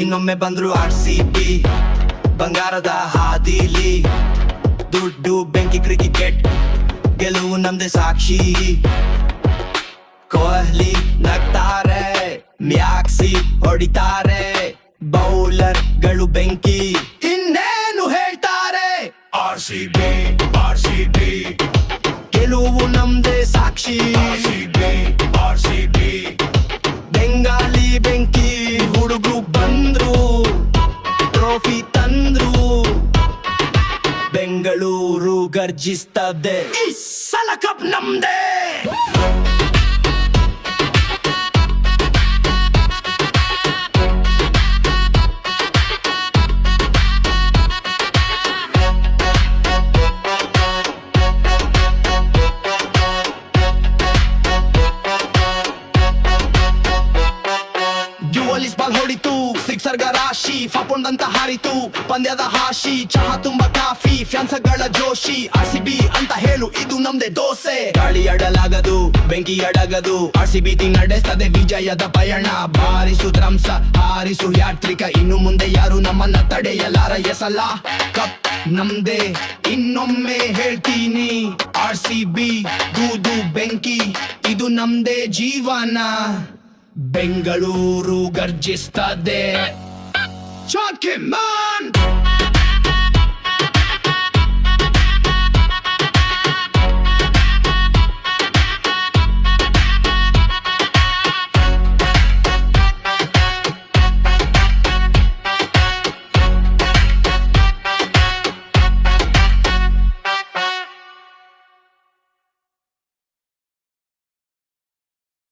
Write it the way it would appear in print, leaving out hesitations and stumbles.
ಇನ್ನೊಮ್ಮೆ ಬಂದ್ರು RCB ಬಂಗಾರದ ಹಾದಿಲಿ. ದುಡ್ಡು ಬೆಂಕಿ ಕ್ರಿಕೆಟ್ ಗೆಲುವು ನಮ್ದೆ ಸಾಕ್ಷಿ. ಕೊಹ್ಲಿ ನಗ್ತಾರೆ, ಮ್ಯಾಕ್ಸಿ ಹೊಡಿತಾರೆ, ಬೌಲರ್ಗಳು ಬೆಂಕಿ ಇನ್ನೇನು ಹೇಳ್ತಾರೆ. RCB RCB ಗೆಲುವು ನಮ್ದೆ ಸಾಕ್ಷಿ. RCB ಬೆಂಗಾಲಿ ಬೆಂಕಿ ಹುಡುಗರು ಬಂದ್ರು, ಟ್ರೋಫಿ ತಂದ್ರು, ಬೆಂಗಳೂರು ಗರ್ಜಿಸ್ತದೆ, ಈ ಸಲ ಕಪ್ ನಮ್ದೇ. ಡ್ಯುವಲಿಸ್ ಬಾಲ್ ಹೊಡಿತು, ಸಿಕ್ಸರ್ಗ ರಾಶಿ, ಫಾಪೊಂದಂತ ಹಾರಿತು ಪಂದ್ಯದ ಹಾಶಿ. ಚಹಾ ತುಂಬಾ ಕಾಫಿ, ಫ್ಯಾನ್ಸ್ಗಳ ಜೋಶಿ. RCB ಅಂತ ಹೇಳು, ಇದು ನಮ್ದೆ ದೋಸೆ. ಗಾಳಿ ಅಡಲಾಗದು, ಬೆಂಕಿ ಅಡಗದು, RCB ನಡೆಸ್ತದೆ ವಿಜಯದ ಪಯಣ. ಬಾರಿಸು ದ್ರಂಸ, ಹಾರಿಸು ಯಾತ್ರಿಕ, ಇನ್ನು ಮುಂದೆ ಯಾರು ನಮ್ಮನ್ನ ತಡೆಯಲಾರ. ಎಸಲ ಕಪ್ ನಮ್ದೆ, ಇನ್ನೊಮ್ಮೆ ಹೇಳ್ತೀನಿ. RCB ದೂದು ಬೆಂಕಿ, ಇದು ನಮ್ದೇ ಜೀವನ. ಬೆಂಗಳೂರು ಗರ್ಜಿಸ್ತದೆ. ಚಾಕೆ ಮ್ಯಾನ್.